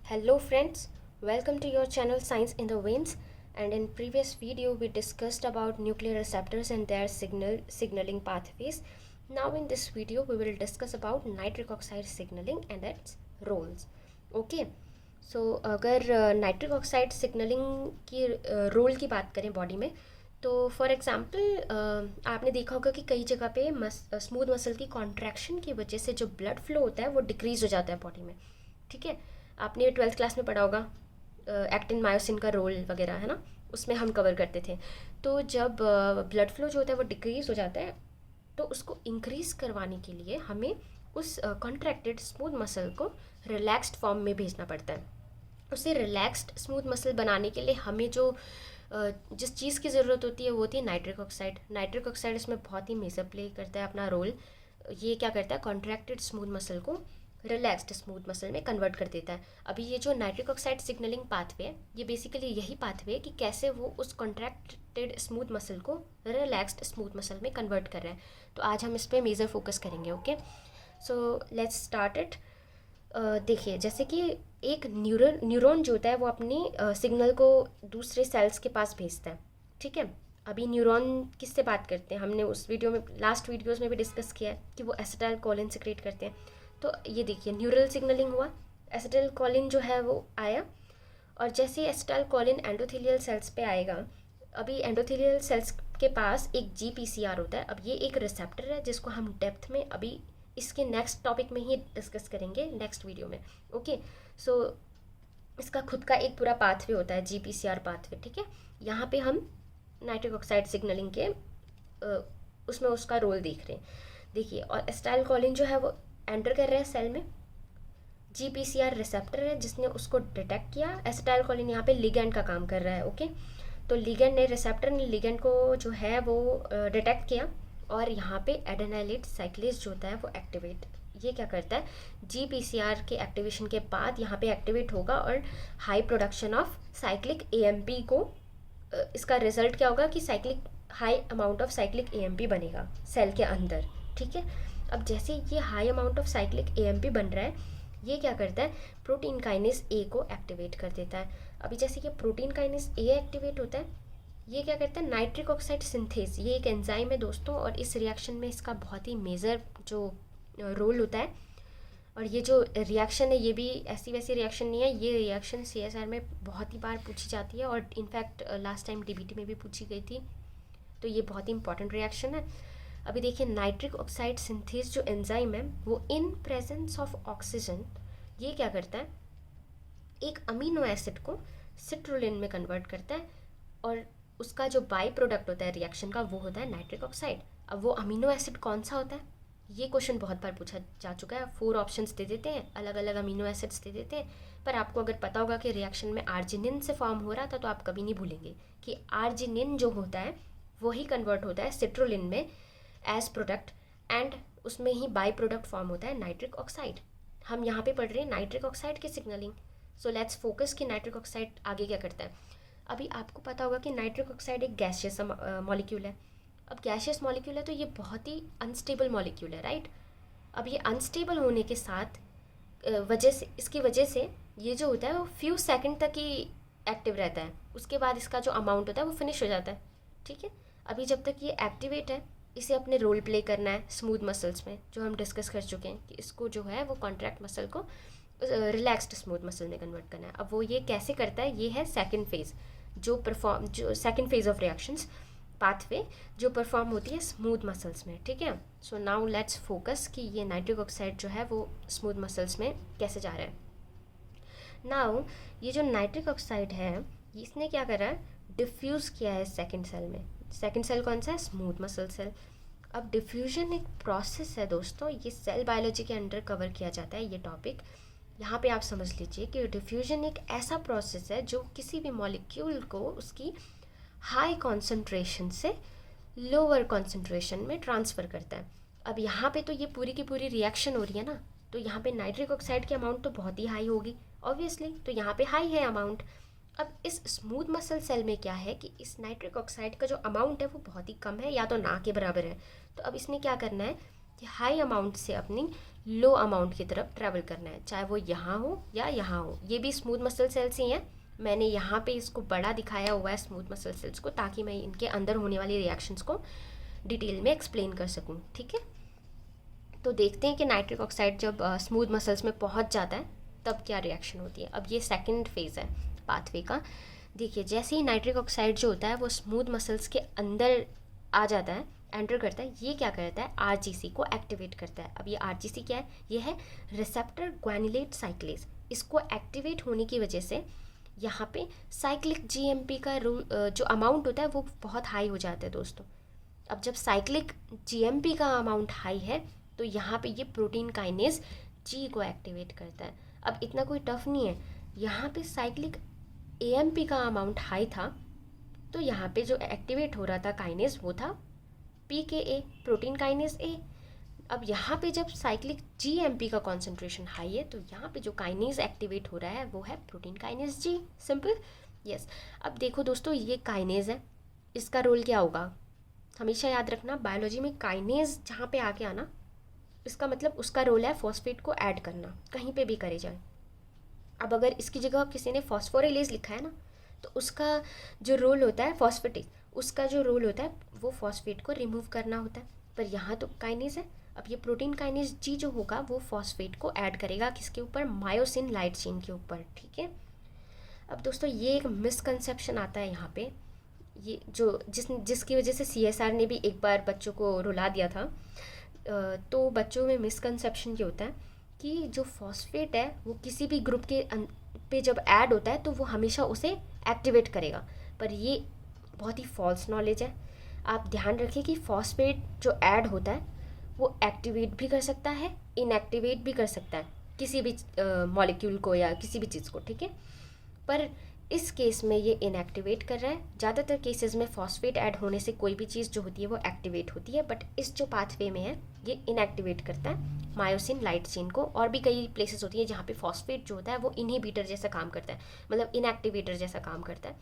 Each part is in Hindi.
Hello friends, welcome to your channel Science in the Veins, and in previous video we discussed about nuclear receptors and their signaling pathways. Now in this video we will discuss about nitric oxide signaling and its roles. Okay, so अगर नाइट्रिक ऑक्साइड सिग्नलिंग की रोल की बात करें बॉडी में, तो फॉर एग्जांपल आपने देखा होगा कि कई जगह पे स्मूथ मसल की कॉन्ट्रैक्शन की वजह से जो ब्लड फ्लो होता है वो डिक्रीज हो जाता है बॉडी में. ठीक है, आपने 12th क्लास में पढ़ा होगा एक्टिन मायोसिन का रोल वगैरह, है ना, उसमें हम कवर करते थे. तो जब ब्लड फ्लो जो होता है वो डिक्रीज हो जाता है, तो उसको इंक्रीज करवाने के लिए हमें उस कॉन्ट्रैक्टेड स्मूथ मसल को रिलैक्स्ड फॉर्म में भेजना पड़ता है. उसे रिलैक्स्ड स्मूथ मसल बनाने के लिए हमें जो जिस चीज़ की ज़रूरत होती है वो होती है नाइट्रिक ऑक्साइड. नाइट्रिक ऑक्साइड इसमें बहुत ही मेजर प्ले करता है अपना रोल. ये क्या करता है, कॉन्ट्रैक्टेड स्मूथ मसल को रिलैक्स्ड स्मूथ मसल में कन्वर्ट कर देता है. अभी ये जो नाइट्रिक ऑक्साइड सिग्नलिंग पाथवे है, ये बेसिकली यही पाथवे है कि कैसे वो उस कॉन्ट्रैक्टेड स्मूथ मसल को रिलैक्स्ड स्मूथ मसल में कन्वर्ट कर रहे हैं. तो आज हम इस पर मेजर फोकस करेंगे. Okay, so let's start it. देखिए, जैसे कि एक न्यूरॉन जो होता है वो अपनी सिग्नल को दूसरे सेल्स के पास भेजता है. ठीक है, अभी न्यूरॉन किससे बात करते हैं, हमने उस वीडियो में, लास्ट वीडियोस में भी डिस्कस किया है कि वो एसिटाइल कोलिन सिक्रेट करते हैं. तो ये देखिए, न्यूरल सिग्नलिंग हुआ, एसिटाइल कोलिन जो है वो आया, और जैसे ही एसिटाइल कोलिन एंडोथेलियल सेल्स पे आएगा, अभी एंडोथेलियल सेल्स के पास एक GPCR होता है. अब ये एक रिसेप्टर है जिसको हम डेप्थ में अभी इसके नेक्स्ट टॉपिक में ही डिस्कस करेंगे, नेक्स्ट वीडियो में. ओके, सो इसका खुद का एक पूरा पाथवे होता है, GPCR पाथवे. ठीक है, यहाँ पे हम नाइट्रिक ऑक्साइड सिग्नलिंग के उसमें उसका रोल देख रहे हैं. देखिए, और एसिटाइल कोलिन जो है वो एंटर कर रहा है सेल में. GPCR रिसेप्टर है जिसने उसको डिटेक्ट किया. एसिटाइल कोलिन यहाँ पे लिगैंड का काम कर रहा है. ओके, तो लिगैंड ने, रिसेप्टर ने लिगैंड को जो है वो डिटेक्ट किया, और यहाँ पे एडेनाइलेट साइक्लेज जो होता है वो एक्टिवेट, ये क्या करता है, GPCR के एक्टिवेशन के बाद यहाँ पे एक्टिवेट होगा, और high production of cyclic AMP को, इसका रिजल्ट क्या होगा कि cyclic, high amount of cyclic AMP बनेगा सेल के अंदर. ठीक है, अब जैसे ये high amount of cyclic AMP बन रहा है, ये क्या करता है, प्रोटीन काइनेस A को एक्टिवेट कर देता है. अभी जैसे कि प्रोटीन काइनेस A एक्टिवेट होता है, ये क्या करता है, नाइट्रिक ऑक्साइड सिंथेज, ये एक एंजाइम है दोस्तों, और इस रिएक्शन में इसका बहुत ही मेजर जो रोल होता है. और ये जो रिएक्शन है ये भी ऐसी वैसी रिएक्शन नहीं है, ये रिएक्शन CSR में बहुत ही बार पूछी जाती है, और इनफैक्ट लास्ट टाइम DBT में भी पूछी गई थी. तो ये बहुत ही इंपॉर्टेंट रिएक्शन है. अभी देखिए, नाइट्रिक ऑक्साइड सिंथेज जो एंजाइम है वो इन प्रेजेंस ऑफ ऑक्सीजन, ये क्या करता है, एक अमीनो एसिड को सिट्रुलिन में कन्वर्ट करता है, और उसका जो बाई प्रोडक्ट होता है रिएक्शन का वो होता है नाइट्रिक ऑक्साइड. अब वो अमीनो एसिड कौन सा होता है, ये क्वेश्चन बहुत बार पूछा जा चुका है. 4 ऑप्शंस दे देते हैं, अलग अलग अमीनो एसिड्स दे देते हैं, पर आपको अगर पता होगा कि रिएक्शन में आर्जिनिन से फॉर्म हो रहा था, तो आप कभी नहीं भूलेंगे कि आर्जिनिन जो होता है वही कन्वर्ट होता है सिट्रुलिन में एज प्रोडक्ट, एंड उसमें ही बाई प्रोडक्ट फॉर्म होता है नाइट्रिक ऑक्साइड. हम यहाँ पे पढ़ रहे हैं नाइट्रिक ऑक्साइड की सिग्नलिंग. सो लेट्स फोकस कि नाइट्रिक ऑक्साइड आगे क्या करता है. अभी आपको पता होगा कि नाइट्रिक ऑक्साइड एक गैसियस मॉलिक्यूल है. अब गैसियस मॉलिक्यूल है तो ये बहुत ही अनस्टेबल मॉलिक्यूल है, राइट. अब ये अनस्टेबल होने के साथ इसकी वजह से ये जो होता है वो फ्यू सेकंड तक ही एक्टिव रहता है, उसके बाद इसका जो अमाउंट होता है वो फिनिश हो जाता है. ठीक है, अभी जब तक ये एक्टिवेट है, इसे अपने रोल प्ले करना है स्मूथ मसल्स में, जो हम डिस्कस कर चुके हैं कि इसको जो है वो कॉन्ट्रैक्ट मसल को रिलैक्स्ड स्मूथ मसल में कन्वर्ट करना है. अब वो ये कैसे करता है, ये है सेकंड फेज, जो second phase of reactions pathway जो परफॉर्म होती है स्मूथ मसल्स में. ठीक है, सो नाउ लेट्स फोकस कि ये नाइट्रिक ऑक्साइड जो है वो स्मूथ मसल्स में कैसे जा रहा है. नाउ ये जो नाइट्रिक ऑक्साइड है, इसने क्या करा है, डिफ्यूज़ किया है सेकंड सेल में. सेकंड सेल कौन सा है, स्मूथ मसल सेल. अब डिफ्यूजन एक प्रोसेस है दोस्तों, ये सेल बायोलॉजी के अंडर कवर किया जाता है ये टॉपिक. यहाँ पे आप समझ लीजिए कि डिफ्यूजन एक ऐसा प्रोसेस है जो किसी भी मॉलिक्यूल को उसकी हाई कॉन्सेंट्रेशन से लोअर कॉन्सेंट्रेशन में ट्रांसफ़र करता है. अब यहाँ पे तो ये पूरी की पूरी रिएक्शन हो रही है ना, तो यहाँ पे नाइट्रिक ऑक्साइड की अमाउंट तो बहुत ही हाई होगी ऑब्वियसली, तो यहाँ पे हाई है अमाउंट. अब इस स्मूथ मसल सेल में क्या है कि इस नाइट्रिक ऑक्साइड का जो अमाउंट है वो बहुत ही कम है, या तो ना के बराबर है. तो अब इसने क्या करना है कि हाई अमाउंट से अपनी लो अमाउंट की तरफ ट्रैवल करना है, चाहे वो यहाँ हो या यहाँ हो। ये भी स्मूथ मसल सेल्स ही हैं। मैंने यहाँ पे इसको बड़ा दिखाया हुआ है स्मूथ मसल सेल्स को, ताकि मैं इनके अंदर होने वाली रिएक्शंस को डिटेल में एक्सप्लेन कर सकूँ। ठीक है, तो देखते हैं कि नाइट्रिक ऑक्साइड जब स्मूथ मसल्स में पहुँच जाता है तब क्या रिएक्शन होती है। अब ये सेकेंड फेज़ है पाथवे का। देखिए, जैसे ही नाइट्रिक ऑक्साइड जो होता है वो स्मूथ मसल्स के अंदर आ जाता है, एंटर करता है, ये क्या करता है, आरजीसी को एक्टिवेट करता है। अब ये आरजीसी क्या है, ये है रिसेप्टर ग्वानिलेट साइक्लेज। इसको एक्टिवेट होने की वजह से यहाँ पे साइक्लिक जीएमपी का जो अमाउंट होता है वो बहुत हाई हो जाता है दोस्तों। अब जब साइक्लिक जीएमपी का अमाउंट हाई है तो यहाँ पे ये प्रोटीन काइनेज जी को एक्टिवेट करता है। अब इतना कोई टफ नहीं है, यहाँ पे साइक्लिक एएमपी का अमाउंट हाई था तो यहाँ पे जो एक्टिवेट हो रहा था काइनेज वो था पीकेए, प्रोटीन काइनेज ए। अब यहाँ पे जब साइक्लिक जीएमपी का कॉन्सेंट्रेशन हाई है तो यहाँ पे जो काइनेज एक्टिवेट हो रहा है वो है protein kinase G. Simple, yes. अब देखो दोस्तों, ये काइनेज है, इसका रोल क्या होगा, हमेशा याद रखना बायोलॉजी में काइनेज जहाँ पे आके आना, इसका मतलब उसका रोल है फॉस्फेट को ऐड करना, कहीं पे भी करे जाए। अब अगर इसकी जगह किसी ने फॉस्फोरिलेज लिखा है ना, तो उसका जो रोल होता है फॉस्फेटेज, उसका जो रोल होता है वो फॉस्फेट को रिमूव करना होता है। पर यहाँ तो काइनेज है। अब ये प्रोटीन काइनेज जी जो होगा वो फॉस्फेट को ऐड करेगा किसके ऊपर, मायोसिन लाइट चेन के ऊपर। ठीक है, अब दोस्तों ये एक मिसकंसेप्शन आता है यहाँ पे, ये जो जिसकी वजह से सीएसआर ने भी एक बार बच्चों को रुला दिया था। तो बच्चों में मिसकंसेप्शन ये होता है कि जो फॉस्फेट है वो किसी भी ग्रुप के पे जब ऐड होता है तो वो हमेशा उसे एक्टिवेट करेगा, पर ये बहुत ही फॉल्स नॉलेज है। आप ध्यान रखिए कि फॉस्फेट जो ऐड होता है वो एक्टिवेट भी कर सकता है, इनएक्टिवेट भी कर सकता है किसी भी मॉलिक्यूल को या किसी भी चीज़ को। ठीक है, पर इस केस में ये इनएक्टिवेट कर रहा है। ज़्यादातर केसेस में फॉस्फेट ऐड होने से कोई भी चीज़ जो होती है वो एक्टिवेट होती है, बट इस जो पाथवे में है ये इनएक्टिवेट करता है मायोसिन लाइट चेन को। और भी कई प्लेसेस होती है जहाँ पे फॉस्फेट जो होता है वो इनहिबिटर जैसा काम करता है, मतलब इनएक्टिवेटर जैसा काम करता है।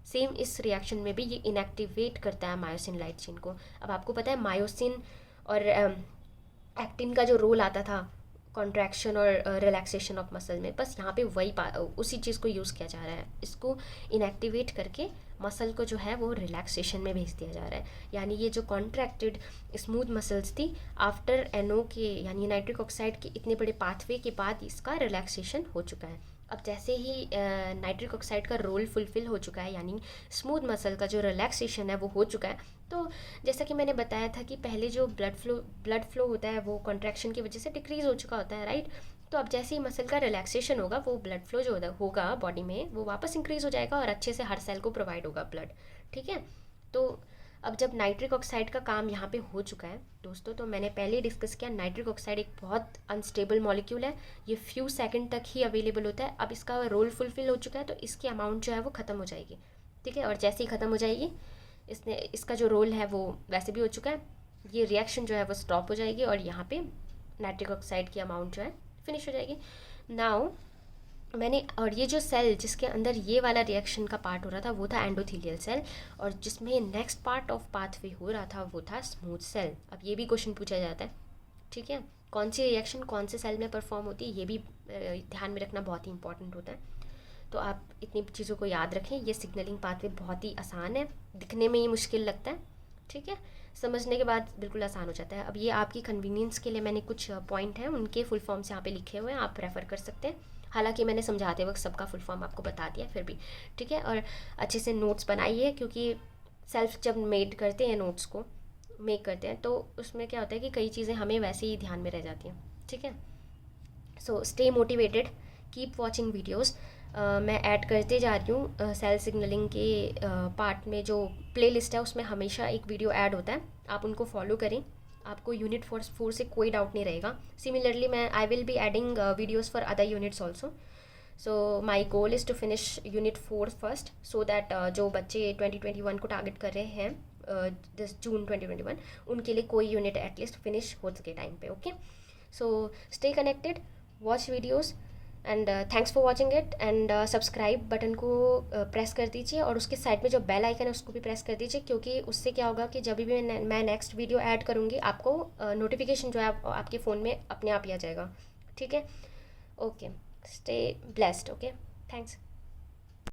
सेम इस रिएक्शन में भी ये इनएक्टिवेट करता है मायोसिन लाइट चेन को। अब आपको पता है मायोसिन और एक्टिन का जो रोल आता था कॉन्ट्रैक्शन और रिलैक्सेशन ऑफ मसल में, बस यहाँ पे वही उसी चीज़ को यूज़ किया जा रहा है। इसको इनएक्टिवेट करके मसल को जो है वो रिलैक्सेशन में भेज दिया जा रहा है। यानी ये जो कॉन्ट्रैक्टेड स्मूथ मसल्स थी आफ्टर एनओ के यानी नाइट्रिक ऑक्साइड के इतने बड़े पाथवे के बाद इसका रिलैक्सेशन हो चुका है। अब जैसे ही नाइट्रिक ऑक्साइड का रोल फुलफिल हो चुका है, यानी स्मूथ मसल का जो रिलैक्सेशन है वो हो चुका है, तो जैसा कि मैंने बताया था कि पहले जो ब्लड फ्लो होता है वो कॉन्ट्रैक्शन की वजह से डिक्रीज़ हो चुका होता है, राइट। तो अब जैसे ही मसल का रिलैक्सेशन होगा वो ब्लड फ्लो जो होगा बॉडी में वो वापस इंक्रीज़ हो जाएगा और अच्छे से हर सेल को प्रोवाइड होगा ब्लड। ठीक है, तो अब जब नाइट्रिक ऑक्साइड का काम यहाँ पे हो चुका है दोस्तों, तो मैंने पहले ही डिस्कस किया नाइट्रिक ऑक्साइड एक बहुत अनस्टेबल मॉलिक्यूल है, ये फ्यू सेकंड तक ही अवेलेबल होता है। अब इसका रोल फुलफिल हो चुका है तो इसकी अमाउंट जो है वो ख़त्म हो जाएगी। ठीक है, और जैसे ही ख़त्म हो जाएगी इसका जो रोल है वो वैसे भी हो चुका है, ये रिएक्शन जो है वो स्टॉप हो जाएगी और यहाँ पे नाइट्रिक ऑक्साइड की अमाउंट जो है फिनिश हो जाएगी। नाउ और ये जो सेल जिसके अंदर ये वाला रिएक्शन का पार्ट हो रहा था वो था एंडोथेलियल सेल, और जिसमें नेक्स्ट पार्ट ऑफ पाथवे हो रहा था वो था स्मूथ सेल। अब ये भी क्वेश्चन पूछा जाता है, ठीक है, कौन सी रिएक्शन कौन से सेल में परफॉर्म होती है, ये भी ध्यान में रखना बहुत ही इंपॉर्टेंट होता है। तो आप इतनी चीज़ों को याद रखें। ये सिग्नलिंग पाथवे बहुत ही आसान है, दिखने में ही मुश्किल लगता है, ठीक है, समझने के बाद बिल्कुल आसान हो जाता है। अब ये आपकी कन्वीनियंस के लिए मैंने कुछ पॉइंट हैं उनके फुल फॉर्म्स यहाँ पे लिखे हुए हैं, आप रेफ़र कर सकते हैं। हालांकि मैंने समझाते वक्त सबका फुल फॉर्म आपको बता दिया फिर भी, ठीक है। और अच्छे से नोट्स बनाइए, क्योंकि सेल्फ जब मेड करते हैं नोट्स को मेक करते हैं तो उसमें क्या होता है कि कई चीज़ें हमें वैसे ही ध्यान में रह जाती हैं, ठीक है। So stay motivated, keep watching videos. मैं ऐड करते जा रही हूँ सेल सिग्नलिंग के पार्ट में जो प्लेलिस्ट है उसमें हमेशा एक वीडियो ऐड होता है, आप उनको फॉलो करें, आपको यूनिट 4 से कोई डाउट नहीं रहेगा। Similarly I will be adding videos for other units also. So my goal is to finish unit 4 first, so that जो बच्चे 2021 को टारगेट कर रहे हैं जून 2021 उनके लिए कोई यूनिट एटलीस्ट फिनिश हो सके टाइम पे। Okay, so stay connected, watch videos, and thanks for watching it, and subscribe button को प्रेस कर दीजिए और उसके साइड में जो बेल आइकन है उसको भी प्रेस कर दीजिए, क्योंकि उससे क्या होगा कि जब भी मैं नेक्स्ट वीडियो ऐड करूँगी आपको नोटिफिकेशन जो है आपके फ़ोन में अपने आप ही आ जाएगा। ठीक है, okay, stay blessed, okay, thanks.